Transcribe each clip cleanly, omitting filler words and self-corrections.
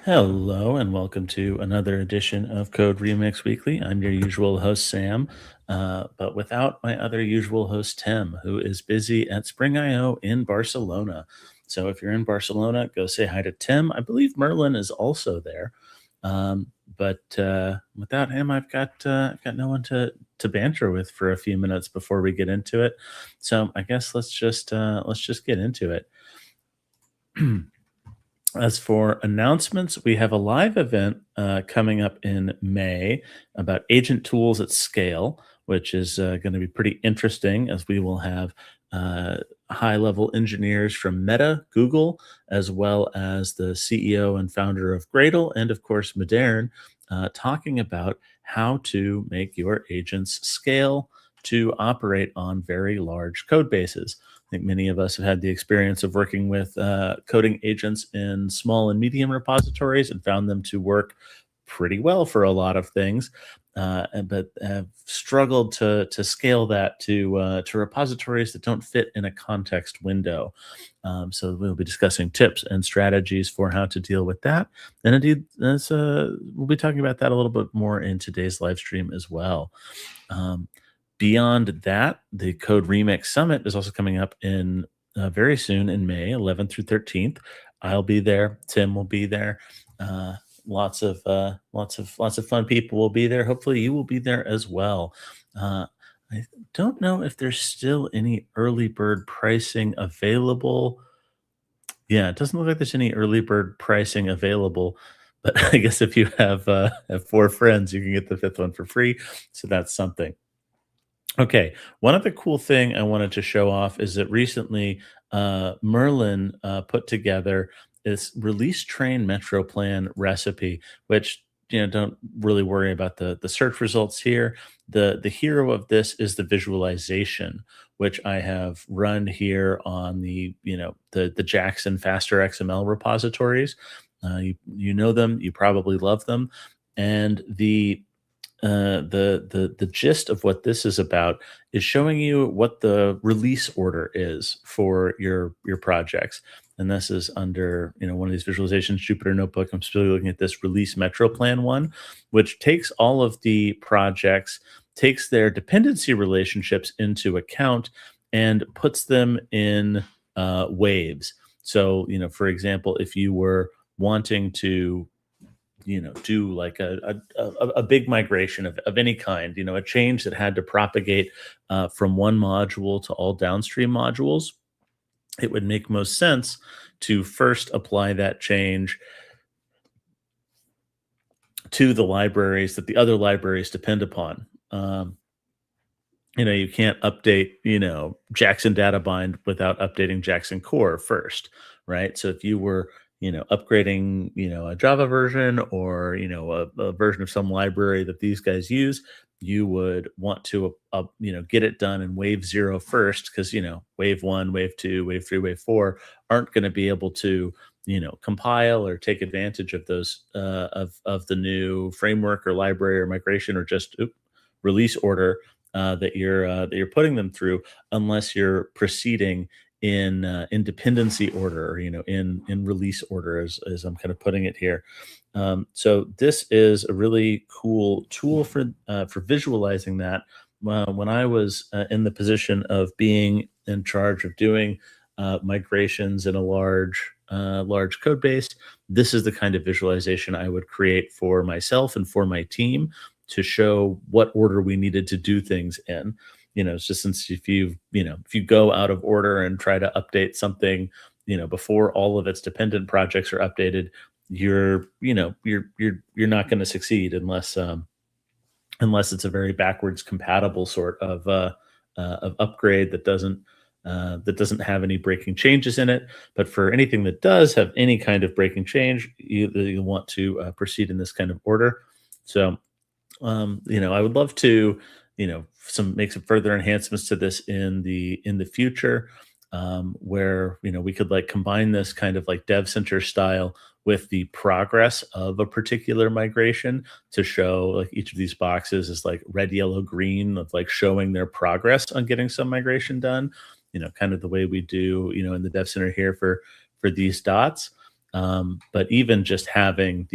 Hello and welcome to another edition of Code Remix Weekly. I'm your usual host, Sam, but without my other usual host, Tim, who is busy at Spring IO in Barcelona. So if you're in Barcelona, go say hi to Tim. I believe Merlin is also there. But without him, I've got no one to banter with for a few minutes before we get into it. So I guess let's just get into it. As for announcements, we have a live event coming up in May about agent tools at scale, which is going to be pretty interesting as we will have high level engineers from Meta, Google, as well as the CEO and founder of Gradle, and of course, Modern, talking about how to make your agents scale to operate on very large code bases. I think many of us have had the experience of working with coding agents in small and medium repositories and found them to work pretty well for a lot of things, but have struggled to scale that to repositories that don't fit in a context window. So we'll be discussing tips and strategies for how to deal with that, and indeed, we'll be talking about that a little bit more in today's live stream as well. Um, Beyond that, the Code Remix Summit is also coming up in very soon in May, 11th through 13th. I'll be there. Tim will be there. Uh, lots of fun people will be there. Hopefully, you will be there as well. Uh, I don't know if there's still any early bird pricing available. Yeah, it doesn't look like there's any early bird pricing available. But I guess if you have four friends, you can get the fifth one for free. So that's something. Okay, one other cool thing I wanted to show off is that recently Merlin put together this release train metro plan recipe, which don't really worry about the search results here. The hero of this is the visualization, which I have run here on the Jackson Faster XML repositories. You know them, you probably love them, and the gist of what this is about is showing you what the release order is for your projects. And this is under one of these visualizations, Jupyter Notebook. I'm still looking at this release metro plan one, which takes all of the projects, takes their dependency relationships into account, and puts them in waves. So for example, if you were wanting to do like a big migration of any kind, a change that had to propagate from one module to all downstream modules, it would make most sense to first apply that change to the libraries that the other libraries depend upon. You can't update, Jackson data bind without updating Jackson core first, right? So if you were, upgrading, a Java version or, a version of some library that these guys use, you would want to, get it done in wave zero first, because, wave one, wave two, wave three, wave four aren't going to be able to, compile or take advantage of those, of the new framework or library or migration or just release order that you're putting them through, unless you're proceeding in dependency order, or in release order, as I'm kind of putting it here. So this is a really cool tool for visualizing that. When I was in the position of being in charge of doing migrations in a large code base, this is the kind of visualization I would create for myself and for my team to show what order we needed to do things in. It's just, since if you go out of order and try to update something, before all of its dependent projects are updated, you're not going to succeed unless it's a very backwards compatible sort of upgrade that doesn't have any breaking changes in it. But for anything that does have any kind of breaking change, you want to proceed in this kind of order. So I would love to, make some further enhancements to this in the future, where we could like combine this kind of like dev center style with the progress of a particular migration to show like each of these boxes is like red, yellow, green, of like showing their progress on getting some migration done. Kind of the way we do, in the dev center here for these dots. But even just having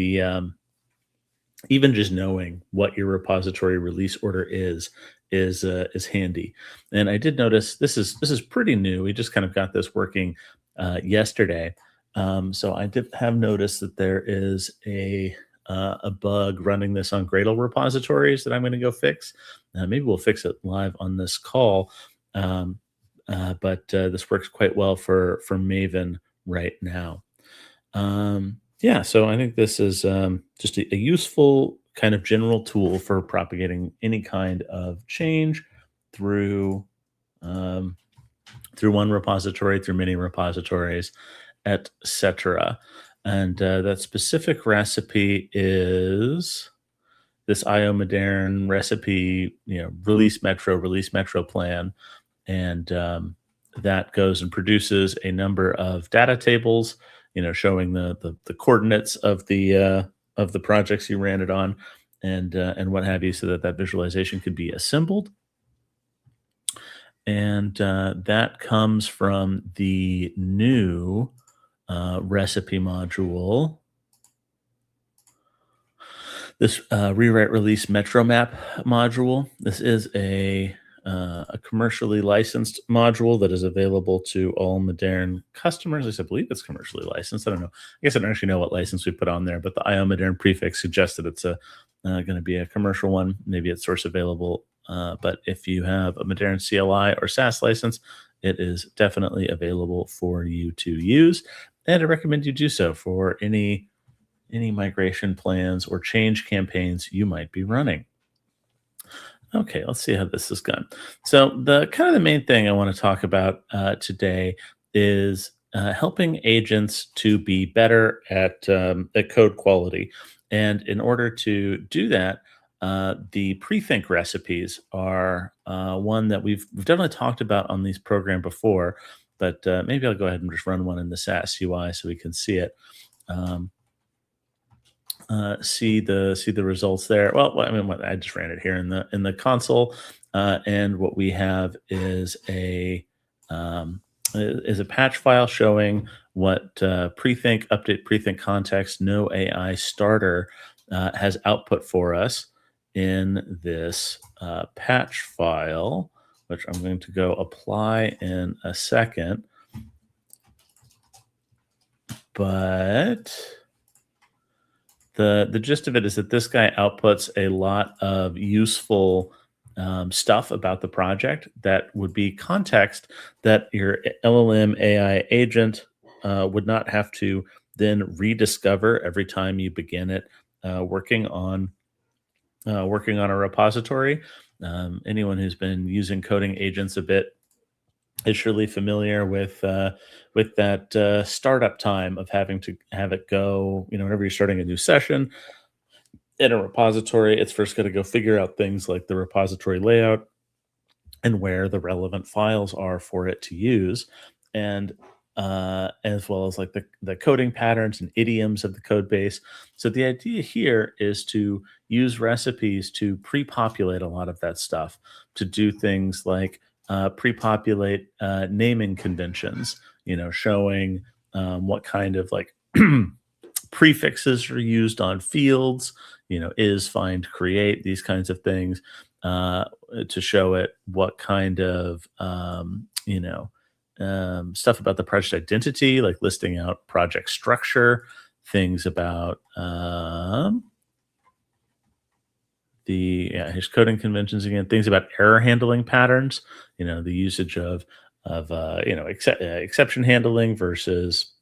even just knowing what your repository release order is handy. And I did notice this is pretty new. We just kind of got this working yesterday. So I did have noticed that there is a bug running this on Gradle repositories that I'm going to go fix. Maybe we'll fix it live on this call. Um, but this works quite well for Maven right now. Yeah, so I think this is just a useful kind of general tool for propagating any kind of change through um, through one repository, through many repositories, etc. And that specific recipe is this IO Modern recipe, release Metro plan, and that goes and produces a number of data tables, showing the coordinates of the projects you ran it on, and what have you, so that that visualization could be assembled. And that comes from the new recipe module. This rewrite release Metro map module. This is a commercially licensed module that is available to all Modern customers. At least I believe it's commercially licensed. I don't know. I guess I don't actually know what license we put on there, but the IO Modern prefix suggests that it's going to be a commercial one. Maybe it's source available. But if you have a Modern CLI or SaaS license, it is definitely available for you to use. And I recommend you do so for any migration plans or change campaigns you might be running. Okay, let's see how this is gone. So the kind of the main thing I want to talk about today is helping agents to be better at code quality. And in order to do that, the pre-think recipes are one that we've definitely talked about on these program before, but maybe I'll go ahead and just run one in the SaaS UI so we can see it. Um, see the results there. Well, I mean, I just ran it here in the console, and what we have um, is a patch file showing what prethink update prethink context no AI starter has output for us in this patch file, which I'm going to go apply in a second, but the gist of it is that this guy outputs a lot of useful stuff about the project that would be context that your LLM AI agent would not have to then rediscover every time you begin it working on a repository. Anyone who's been using coding agents a bit is surely familiar with that startup time of having to have it go. Whenever you're starting a new session in a repository, it's first got to go figure out things like the repository layout and where the relevant files are for it to use, and as well as like the coding patterns and idioms of the code base. So the idea here is to use recipes to pre-populate a lot of that stuff, to do things like pre-populate naming conventions, showing what kind of like prefixes are used on fields, is, find, create, these kinds of things, uh, to show it what kind of, stuff about the project identity, like listing out project structure, things about here's coding conventions again, things about error handling patterns, the usage of exception handling versus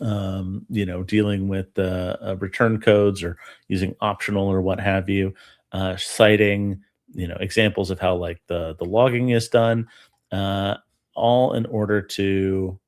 dealing with return codes or using optional or what have you, citing, examples of how like the logging is done, uh, all in order to,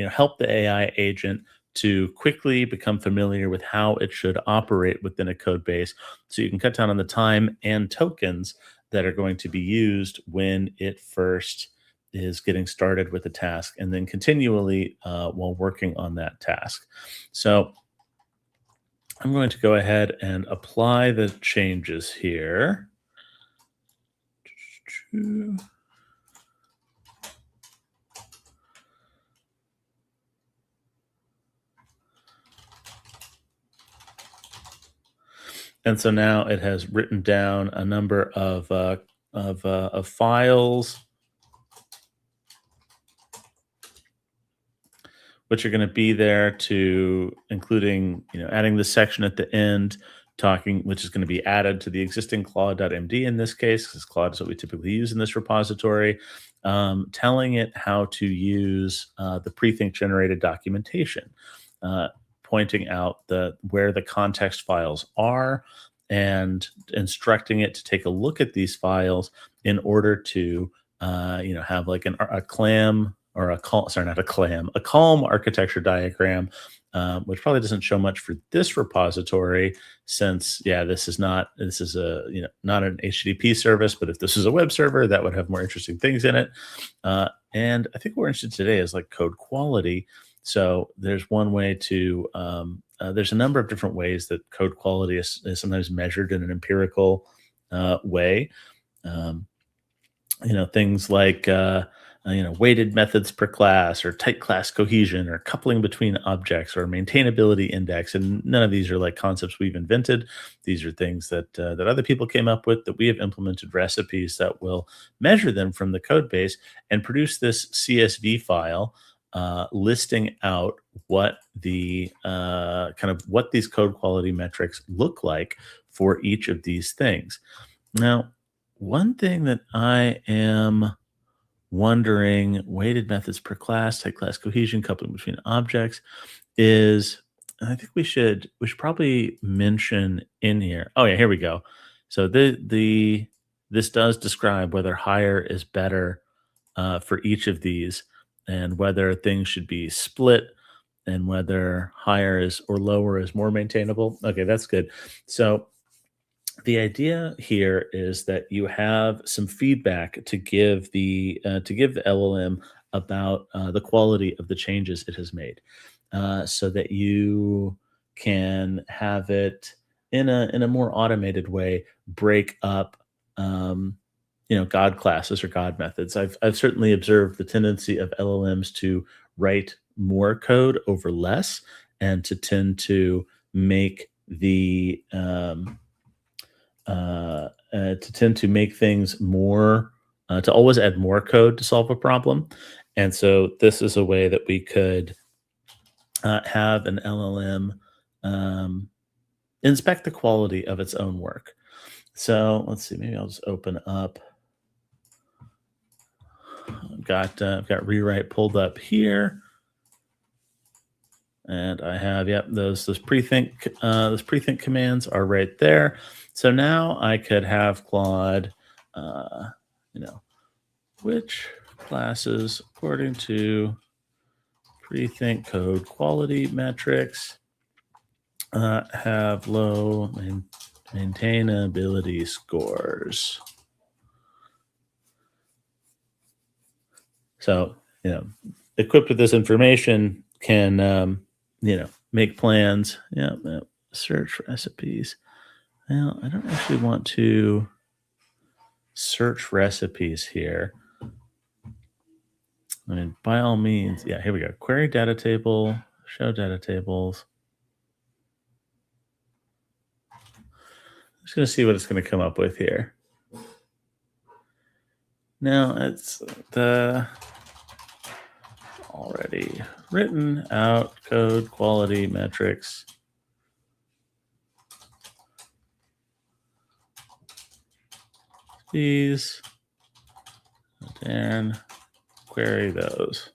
help the AI agent to quickly become familiar with how it should operate within a code base, so you can cut down on the time and tokens that are going to be used when it first is getting started with a task, and then continually while working on that task. So I'm going to go ahead and apply the changes here. And so now it has written down a number of files, which are going to be there to including, adding the section at the end, talking, which is going to be added to the existing Claude.md in this case, because Claude is what we typically use in this repository, telling it how to use the prethink generated documentation, uh, pointing out where the context files are and instructing it to take a look at these files in order to have like a clam or a cal sorry, not a clam, a calm architecture diagram, which probably doesn't show much for this repository since, yeah, this is a, not an HTTP service, but if this is a web server, that would have more interesting things in it. And I think what we're interested today is like code quality. So there's one way to, there's a number of different ways that code quality is sometimes measured in an empirical way. Um, things like weighted methods per class or tight class cohesion or coupling between objects or maintainability index, and none of these are like concepts we've invented. These are things that other people came up with, that we have implemented recipes that will measure them from the code base and produce this CSV file listing out what the kind of what these code quality metrics look like for each of these things. Now, one thing that I am wondering, weighted methods per class, type class cohesion, coupling between objects, is I think we should probably mention in here. Oh yeah, here we go. So the this does describe whether higher is better for each of these, and whether things should be split, and whether higher is or lower is more maintainable. Okay, that's good. So the idea here is that you have some feedback to give the LLM about the quality of the changes it has made, so that you can have it in a more automated way break up God classes or God methods. I've certainly observed the tendency of LLMs to write more code over less, and to tend to make make things more, to always add more code to solve a problem. And so this is a way that we could have an LLM um, inspect the quality of its own work. So let's see, maybe I'll just open up. I've got rewrite pulled up here, and I have, yep, those prethink commands are right there. So now I could have Claude, uh, you know, which classes, according to prethink code quality metrics, have low maintainability scores. So, equipped with this information, can make plans. Yeah, search recipes. Well, I don't actually want to search recipes here. I mean, by all means, yeah, here we go. Query data table, show data tables. I'm just going to see what it's going to come up with here. Now, it's the already written out code quality metrics. These, and query those.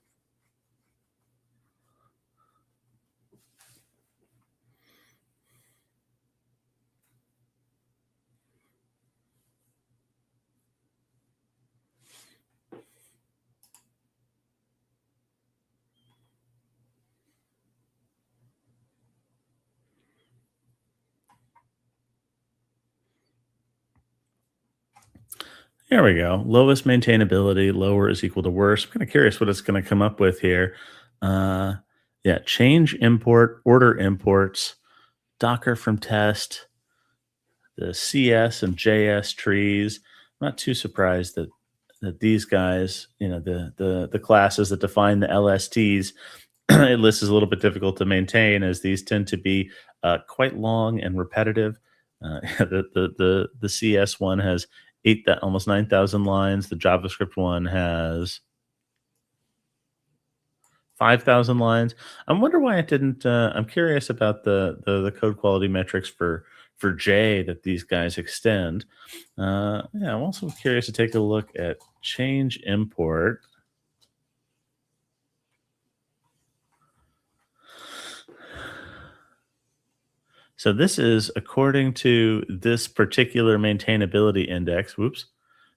There we go. Lowest maintainability, lower is equal to worse. I'm kind of curious what it's going to come up with here. Uh, yeah, change import, order imports, Docker from test, the CS and JS trees. I'm not too surprised that these guys, the classes that define the LSTs, it lists is a little bit difficult to maintain, as these tend to be quite long and repetitive. The CS one has almost 9,000 lines. The JavaScript one has 5,000 lines. I wonder why it didn't. I'm curious about the code quality metrics for J that these guys extend. Yeah, I'm also curious to take a look at change import. So this is according to this particular maintainability index. Whoops.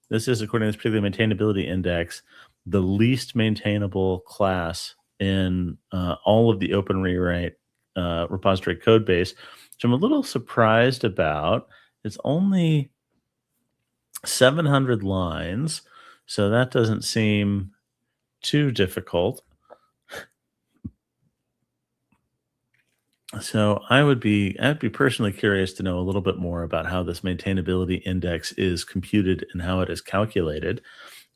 This is according to this particular maintainability index, the least maintainable class in all of the Open Rewrite repository code base, which I'm a little surprised about. It's only 700 lines, so that doesn't seem too difficult. So I'd be personally curious to know a little bit more about how this maintainability index is computed and how it is calculated,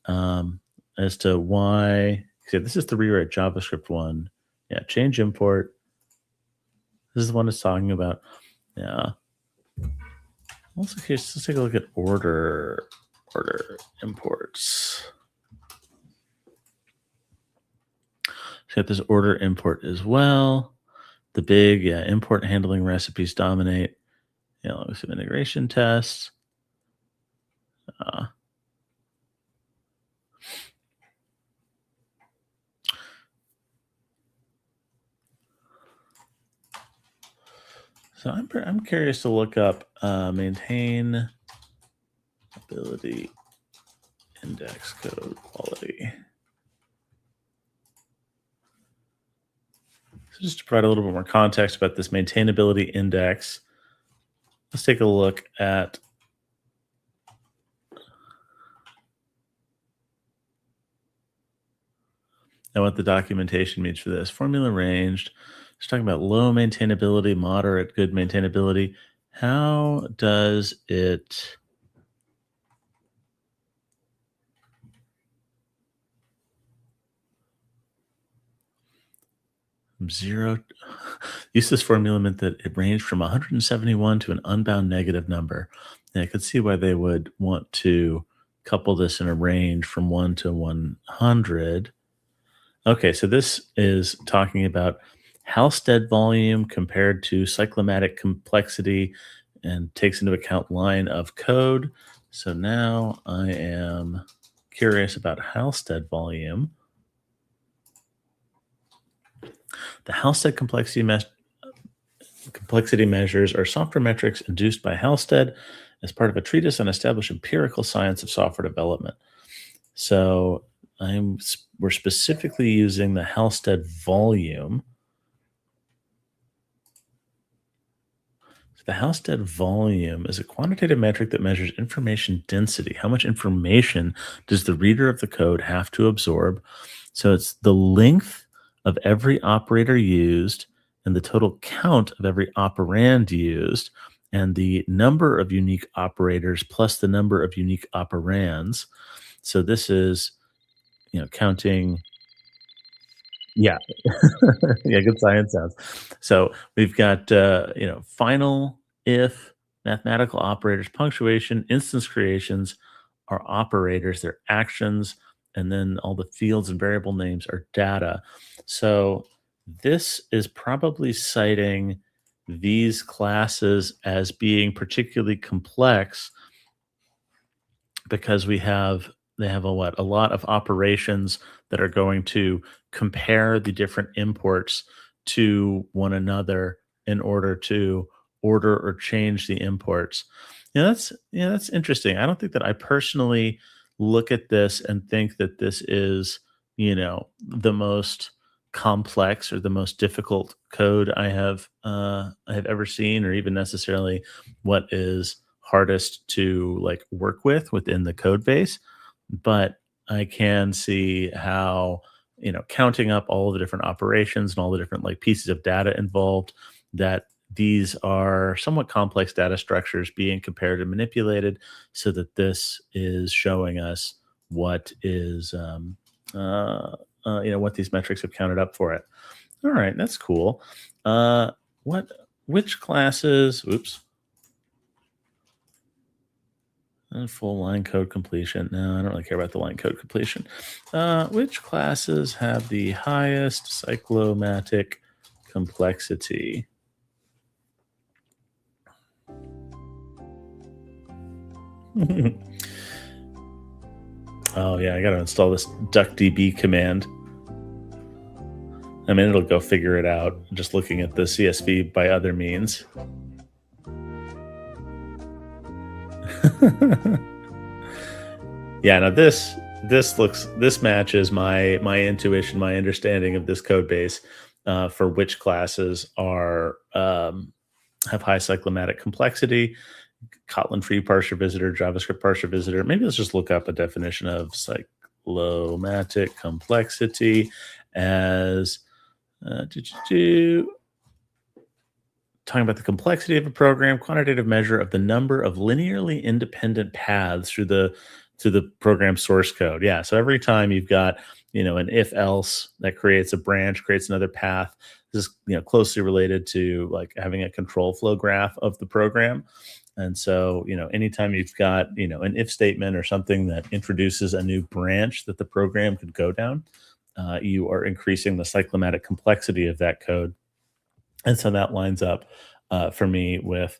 as to why. See, this is the rewrite JavaScript one. Yeah, change import. This is the one it's talking about. Yeah. Also, curious. Let's take a look at order imports. So got this order import as well. The big import handling recipes dominate. Yeah, with some integration tests. Uh, so I'm curious to look up maintain ability index code quality. So just to provide a little bit more context about this maintainability index, let's take a look at what the documentation means for this. Formula ranged. It's talking about low maintainability, moderate, good maintainability. How does it zero? Use this formula meant that it ranged from 171 to an unbound negative number. And I could see why they would want to couple this in a range from 1 to 100. Okay, so this is talking about Halstead volume compared to cyclomatic complexity and takes into account line of code. So now I am curious about Halstead volume. The Halstead complexity measures are software metrics induced by Halstead as part of a treatise on established empirical science of software development. So we're specifically using the Halstead volume. So the Halstead volume is a quantitative metric that measures information density. How much information does the reader of the code have to absorb? So it's the length of every operator used and the total count of every operand used and the number of unique operators plus the number of unique operands. So this is, counting. Yeah. Yeah, good science sounds. So we've got, final, if, mathematical operators, punctuation, instance creations are operators, they're actions, and then all the fields and variable names are data. So this is probably citing these classes as being particularly complex because they have a lot of operations that are going to compare the different imports to one another in order to order or change the imports. That's interesting. I don't think that I personally look at this and think that this is, the most complex or the most difficult code I have ever seen, or even necessarily what is hardest to like work with within the code base. But I can see how, counting up all the different operations and all the different like pieces of data involved, that these are somewhat complex data structures being compared and manipulated so that this is showing us what is, what these metrics have counted up for it. All right, that's cool. What, which classes, oops, Full line code completion. No, I don't really care about the line code completion. Which classes have the highest cyclomatic complexity? Oh yeah, I gotta install this duckdb command. I mean, it'll go figure it out just looking at the CSV by other means. Yeah, now this matches my intuition, my understanding of this code base for which classes are have high cyclomatic complexity. Kotlin free parser visitor, JavaScript parser visitor. Maybe let's just look up a definition of cyclomatic complexity as uh, do, do, do, talking about the complexity of a program, quantitative measure of the number of linearly independent paths through the program source code. Yeah. So every time you've got, an if else that creates a branch, creates another path. This is, closely related to like having a control flow graph of the program. And so, anytime you've got, an if statement or something that introduces a new branch that the program could go down, you are increasing the cyclomatic complexity of that code. And so that lines up for me with,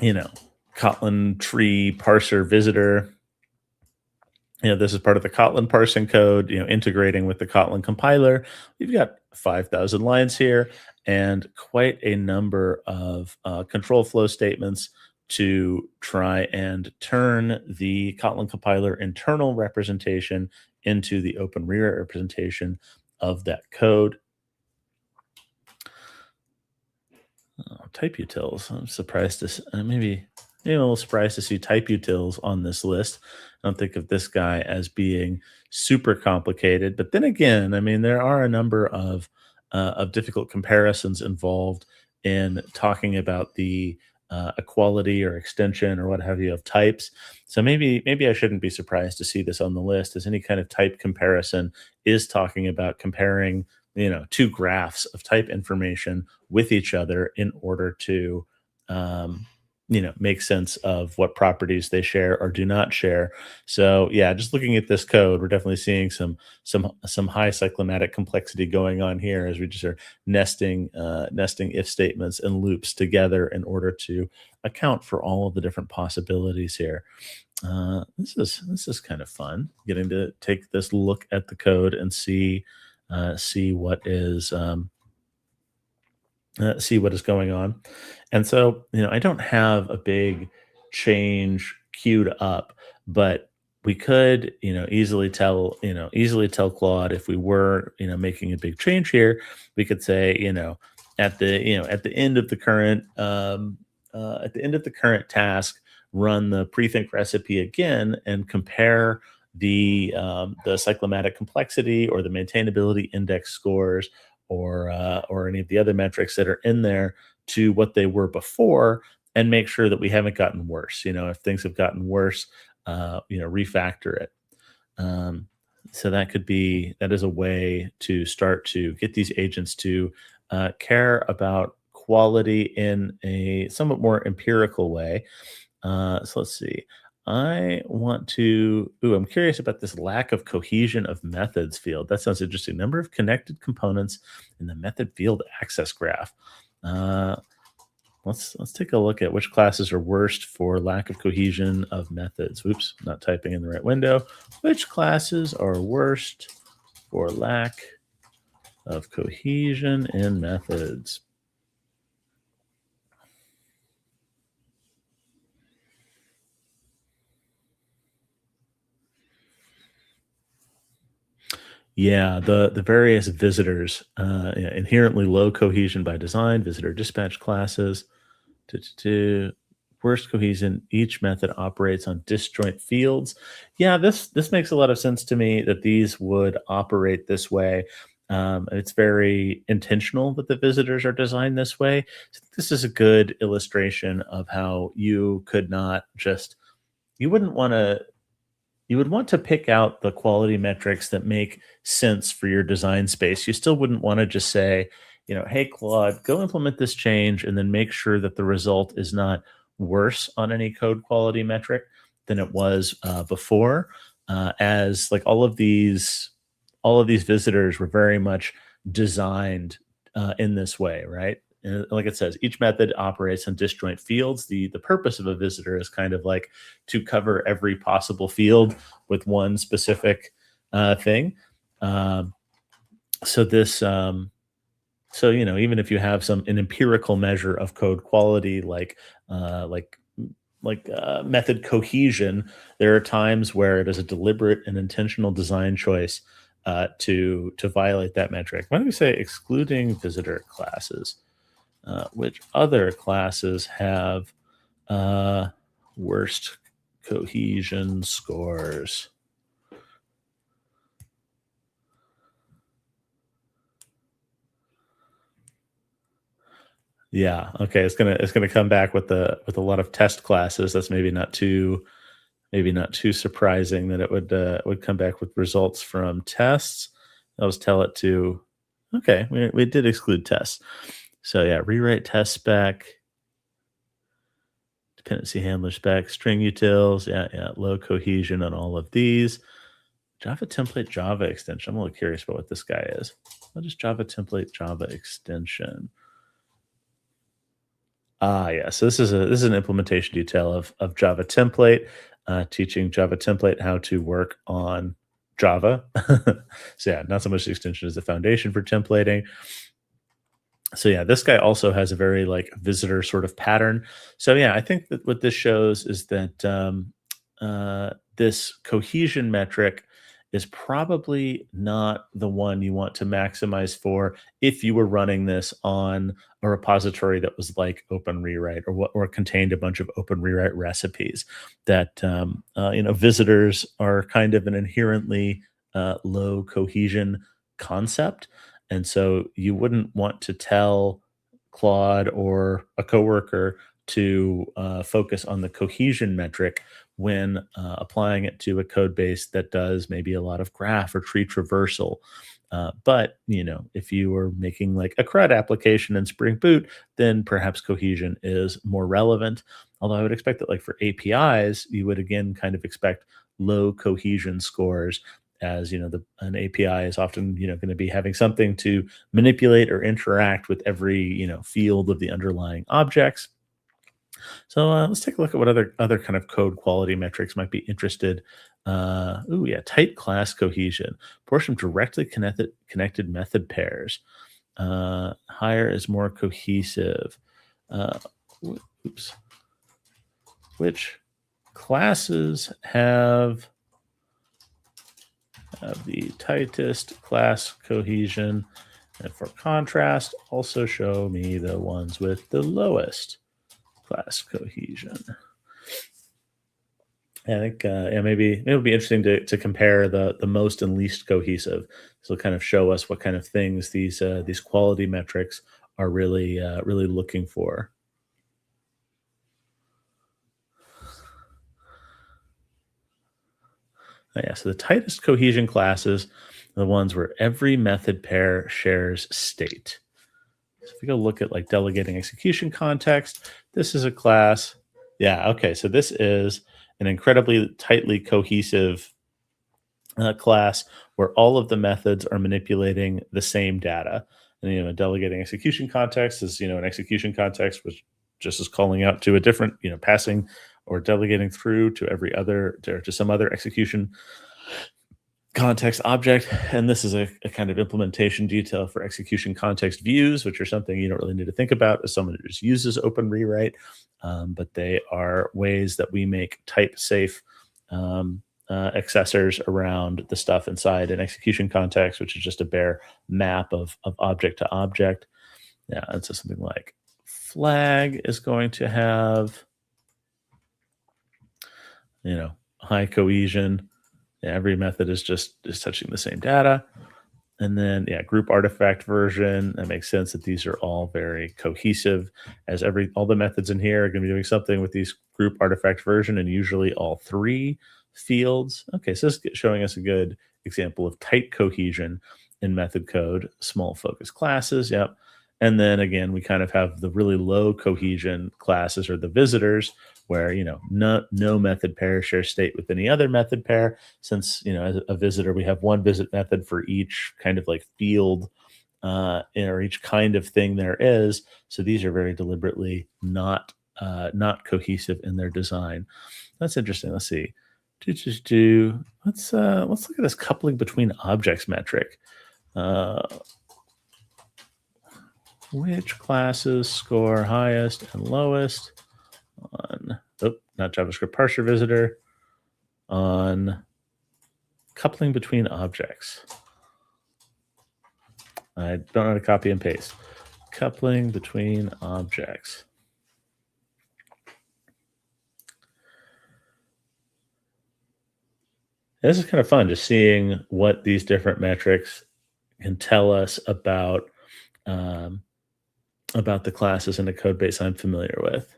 you know, Kotlin tree parser visitor. This is part of the Kotlin parsing code, integrating with the Kotlin compiler. We've got 5,000 lines here and quite a number of control flow statements to try and turn the Kotlin compiler internal representation into the open rewrite representation of that code. Type utils. I'm surprised to maybe a little surprised to see type utils on this list. I don't think of this guy as being super complicated, but then again, I mean, there are a number of difficult comparisons involved in talking about the equality or extension or what have you of types. So maybe I shouldn't be surprised to see this on the list, as any kind of type comparison is talking about comparing two graphs of type information with each other in order to um, make sense of what properties they share or do not share. So yeah, just looking at this code, we're definitely seeing some high cyclomatic complexity going on here as we just are nesting if statements and loops together in order to account for all of the different possibilities here. This is kind of fun, getting to take this look at the code and see what is going on. And so, I don't have a big change queued up, but we could, easily tell Claude if we were, making a big change here, we could say, at the end of the current, task, run the prethink recipe again and compare the cyclomatic complexity or the maintainability index scores or any of the other metrics that are in there to what they were before, and make sure that we haven't gotten worse. If things have gotten worse, refactor it. Um, so that is a way to start to get these agents to care about quality in a somewhat more empirical way. So let's see. I want to. Ooh, I'm curious about this lack of cohesion of methods field. That sounds interesting. Number of connected components in the method field access graph. Uh, let's take a look at which classes are worst for lack of cohesion of methods. Oops, not typing in the right window. Which classes are worst for lack of cohesion in methods? Yeah, the various visitors, yeah, inherently low cohesion by design, visitor dispatch classes, to worst cohesion, each method operates on disjoint fields. Yeah, this makes a lot of sense to me that these would operate this way. It's very intentional that the visitors are designed this way. So this is a good illustration of how you could not just you wouldn't want to you would want to pick out the quality metrics that make sense for your design space. You still wouldn't want to just say, hey, Claude, go implement this change and then make sure that the result is not worse on any code quality metric than it was before, as like all of these visitors were very much designed in this way, right? And like it says, each method operates on disjoint fields. The purpose of a visitor is kind of like to cover every possible field with one specific thing. Um, so this so even if you have some an empirical measure of code quality uh like method cohesion, there are times where it is a deliberate and intentional design choice to violate that metric. Why don't we say excluding visitor classes? Which other classes have uh, worst cohesion scores? Yeah. Okay. It's gonna come back with a lot of test classes. That's maybe not too surprising that it would come back with results from tests. I'll just tell it to. Okay, we did exclude tests. So yeah, rewrite test spec, dependency handler spec, string utils. Yeah, yeah, low cohesion on all of these. Java template Java extension. I'm a little curious about what this guy is. What is Java template Java extension? Ah, yeah. So this is an implementation detail of Java template, teaching Java template how to work on Java. So yeah, not so much the extension as the foundation for templating. So yeah, this guy also has a very like visitor sort of pattern. So yeah, I think that what this shows is that this cohesion metric is probably not the one you want to maximize for if you were running this on a repository that was like Open Rewrite or what or contained a bunch of Open Rewrite recipes. That visitors are kind of an inherently low cohesion concept, and so you wouldn't want to tell Claude or a coworker to focus on the cohesion metric when applying it to a code base that does maybe a lot of graph or tree traversal. But if you were making like a CRUD application in Spring Boot, then perhaps cohesion is more relevant. Although I would expect that, like for APIs, you would again kind of expect low cohesion scores, as an API is often going to be having something to manipulate or interact with every field of the underlying objects. So let's take a look at what other kind of code quality metrics might be interested. Oh yeah, tight class cohesion, portion of directly connected method pairs. Higher is more cohesive. Uh, oops. Which classes have the tightest class cohesion? And for contrast, also show me the ones with the lowest class cohesion. I think maybe it would be interesting to compare the most and least cohesive. So kind of show us what kind of things these quality metrics are really looking for. Yeah, so the tightest cohesion classes are the ones where every method pair shares state. So if we go look at like delegating execution context, this is a class. Yeah, okay. So this is an incredibly tightly cohesive class where all of the methods are manipulating the same data. And delegating execution context is an execution context which just is calling out to a different passing or delegating through to every other to some other execution context object. And this is a kind of implementation detail for execution context views, which are something you don't really need to think about as someone who just uses Open Rewrite. But they are ways that we make type safe accessors around the stuff inside an execution context, which is just a bare map of object to object. Yeah, and so something like flag is going to have high cohesion. Yeah, every method is touching the same data. And then yeah, group artifact version. That makes sense that these are all very cohesive, as all the methods in here are going to be doing something with these group artifact version, and usually all three fields. Okay, so this is showing us a good example of tight cohesion in method code. Small focus classes. Yep. And then again, we kind of have the really low cohesion classes or the visitors where, no method pair share state with any other method pair. Since, as a visitor, we have one visit method for each kind of like field or each kind of thing there is. So these are very deliberately not cohesive in their design. That's interesting. Let's see. Let's look at this coupling between objects metric. Uh, which classes score highest and lowest on, not JavaScript parser visitor, on coupling between objects? I don't know how to copy and paste. Coupling between objects. This is kind of fun, just seeing what these different metrics can tell us um, about the classes in a code base I'm familiar with.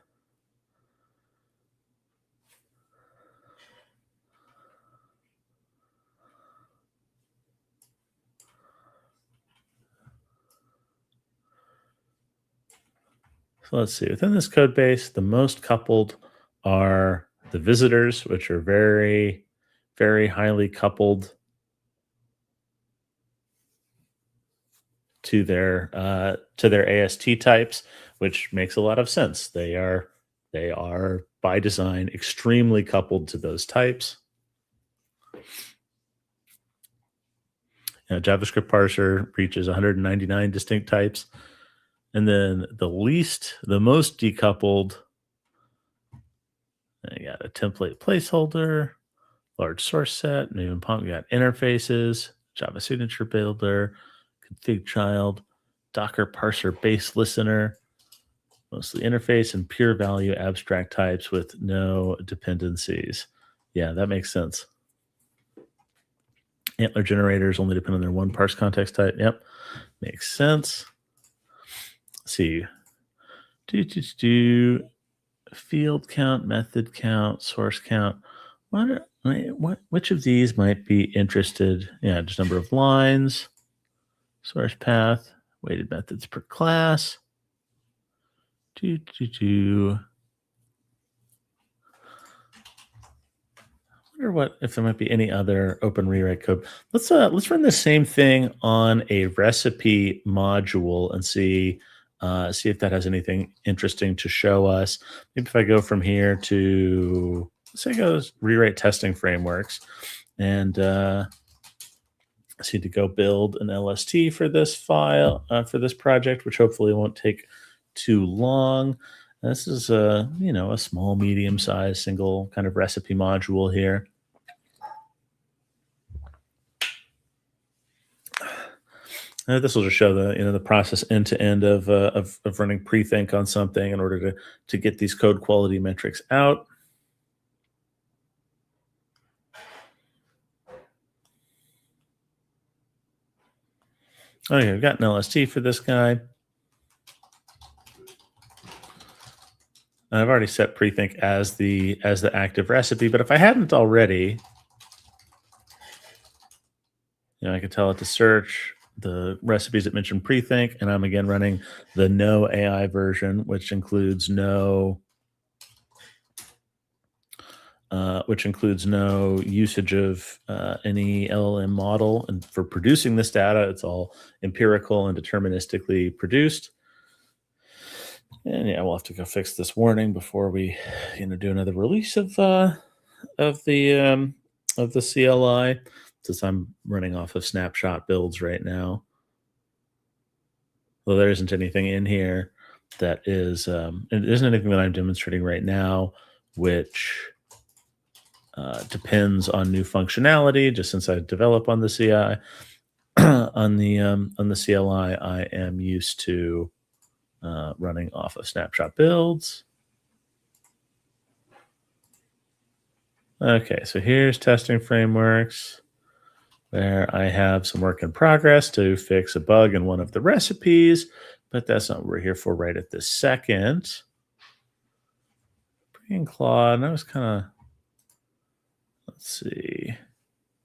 So let's see. Within this code base, the most coupled are the visitors, which are very, very highly coupled to their AST types, which makes a lot of sense. They are by design extremely coupled to those types. JavaScript parser reaches 199 distinct types. And then the most decoupled, I got a template placeholder, large source set, and even we got interfaces, Java signature builder, config child, Docker parser base listener, mostly interface and pure value abstract types with no dependencies. Yeah, that makes sense. Antler generators only depend on their one parse context type. Yep, makes sense. Let's see. Field count, method count, source count. Which of these might be interested? Yeah, just number of lines, source path, weighted methods per class. Wonder if there might be any other open rewrite code. Let's run the same thing on a recipe module and see if that has anything interesting to show us. Maybe if I go from here to, say, go rewrite testing frameworks and see to go build an LST for this file for this project, which hopefully won't take too long. This is a small, medium-sized single kind of recipe module here. This will just show the process end to end of running pre-think on something in order to get these code quality metrics out. Okay, we've got an LST for this guy. I've already set pre-think as the active recipe, but if I hadn't already, I could tell it to search the recipes that mention pre-think, and I'm again running the no AI version, which includes no usage of any LLM model. And for producing this data, it's all empirical and deterministically produced. And yeah, we'll have to go fix this warning before we, do another release of the CLI, since I'm running off of snapshot builds right now. Well, there isn't anything in here that is, it isn't anything that I'm demonstrating right now, which depends on new functionality. Just since I develop on the CI, on the CLI, I am used to running off of snapshot builds. Okay, so here's testing frameworks, where I have some work in progress to fix a bug in one of the recipes, but that's not what we're here for right at this second. Bring Claude, and I was kind of, let's see,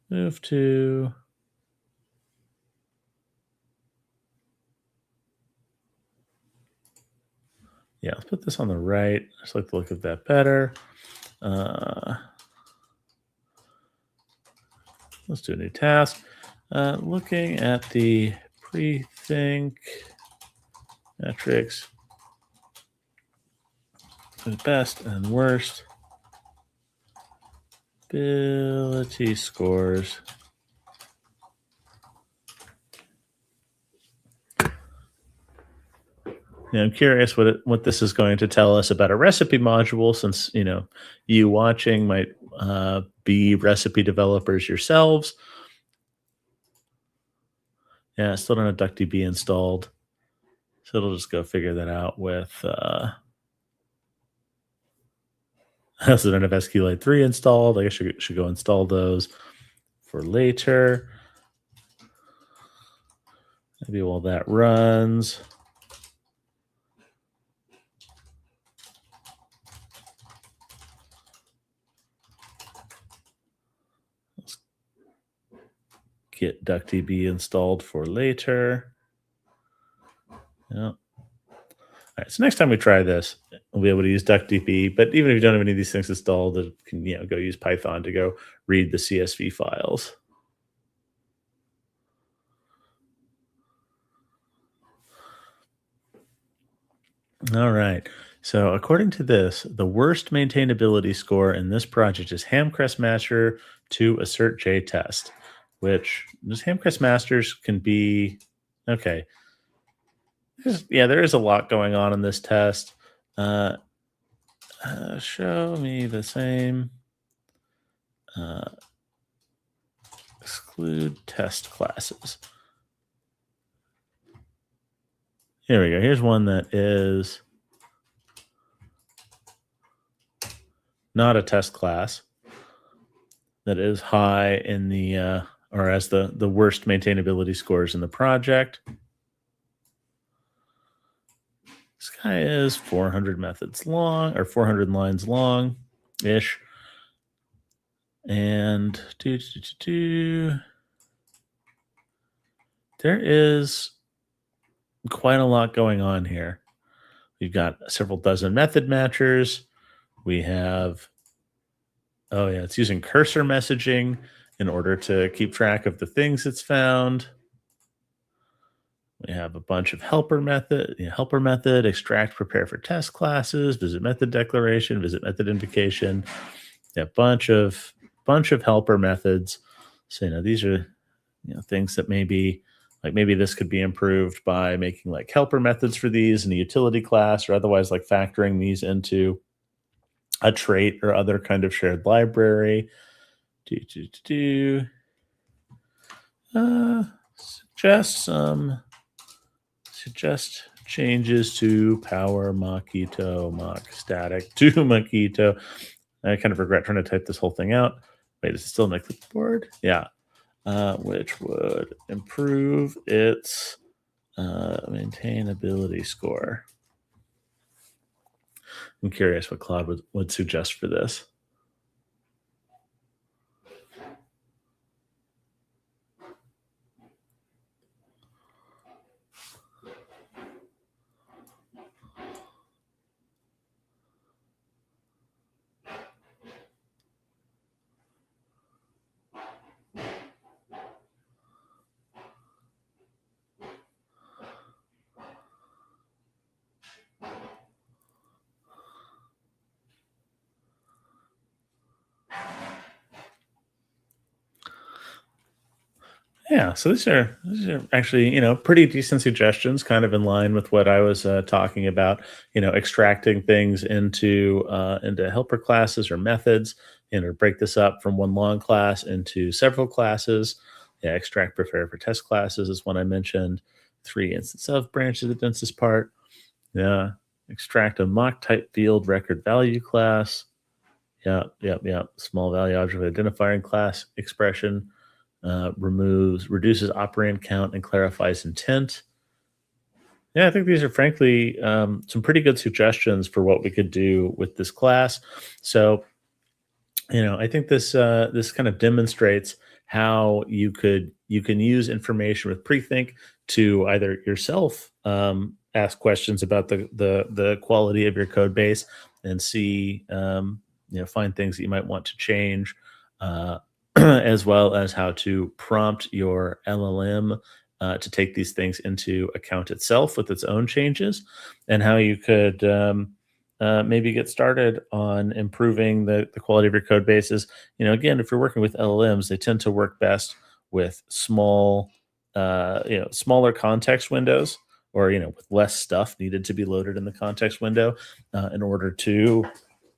move to, Yeah, let's put this on the right. I just like the look of that better. Uh, let's do a new task. Looking at the pre-think metrics, the best and worst ability scores. Yeah, I'm curious what this is going to tell us about a recipe module, since you watching might be recipe developers yourselves. Yeah, I still don't have DuckDB installed, so it'll just go figure that out with. I also don't have SQLite 3 installed. I guess I should go install those for later. Maybe while that runs. Let's get DuckDB installed for later. Yeah. All right, so next time we try this, we'll be able to use DuckDB. But even if you don't have any of these things installed, you can go use Python to go read the CSV files. All right. So according to this, the worst maintainability score in this project is Hamcrest Master to Assert J test, which those Hamcrest Masters can be okay. There is a lot going on in this test. Show me the same. Exclude test classes. Here we go. Here's one that is not a test class, that is high in the or as the worst maintainability scores in the project. This guy is 400 methods long, or 400 lines long ish. And there is quite a lot going on here. We've got several dozen method matchers. We have, oh yeah, it's using cursor messaging in order to keep track of the things it's found. We have a bunch of helper method, extract, prepare for test classes, visit method declaration, visit method invocation. A bunch of helper methods. So these are things that maybe this could be improved by making like helper methods for these in a utility class, or otherwise like factoring these into a trait or other kind of shared library. Suggest changes to power Mockito mock static to Mockito. I kind of regret trying to type this whole thing out. Wait, is it still in my clipboard? Yeah. Which would improve its maintainability score. I'm curious what Claude would suggest for this. Yeah, so these are actually pretty decent suggestions, kind of in line with what I was talking about. Extracting things into helper classes or methods, or break this up from one long class into several classes. Yeah, extract, prepare for test classes is one I mentioned. 3 instance of branches of densest part. Yeah, extract a mock type field record value class. Yeah. Small value object identifying class expression. Reduces operand count and clarifies intent. Yeah, I think these are frankly some pretty good suggestions for what we could do with this class. So, I think this kind of demonstrates how you can use information with Prethink to either yourself ask questions about the quality of your code base and see find things that you might want to change, uh, as well as how to prompt your LLM to take these things into account itself with its own changes, and how you could maybe get started on improving the quality of your code bases. Again, if you're working with LLMs, they tend to work best with smaller context windows, or with less stuff needed to be loaded in the context window in order to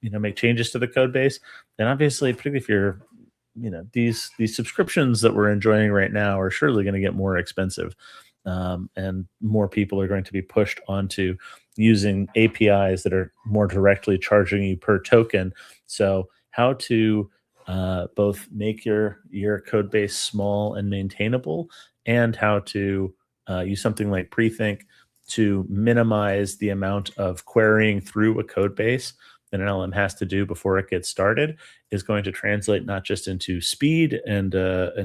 make changes to the code base. And obviously, particularly if you're these subscriptions that we're enjoying right now are surely going to get more expensive, and more people are going to be pushed onto using APIs that are more directly charging you per token. So how to both make your code base small and maintainable, and how to use something like Prethink to minimize the amount of querying through a code base that an LM has to do before it gets started, is going to translate not just into speed and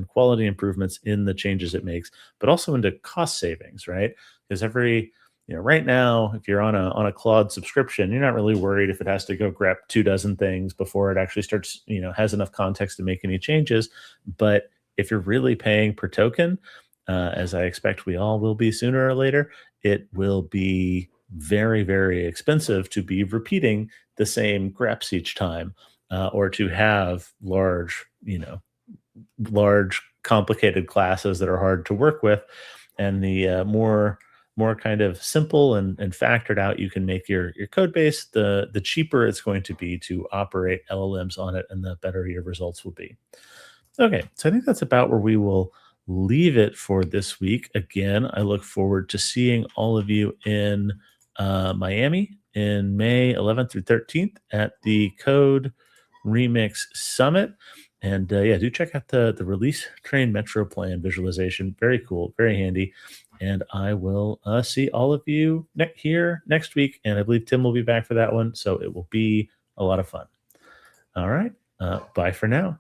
quality improvements in the changes it makes, but also into cost savings, right? Because right now, if you're on a Claude subscription, you're not really worried if it has to go grab 2 dozen things before it actually starts, has enough context to make any changes. But if you're really paying per token, as I expect we all will be sooner or later, it will be very, very expensive to be repeating the same greps each time, or to have large complicated classes that are hard to work with. And the more kind of simple and factored out you can make your code base, the cheaper it's going to be to operate LLMs on it, and the better your results will be. Okay, so I think that's about where we will leave it for this week. Again, I look forward to seeing all of you in Miami in May 11th through 13th at the Code Remix Summit. And yeah, do check out the release train metro plan visualization. Very cool, very handy. And I will see all of you here next week. And I believe Tim will be back for that one. So it will be a lot of fun. All right. Bye for now.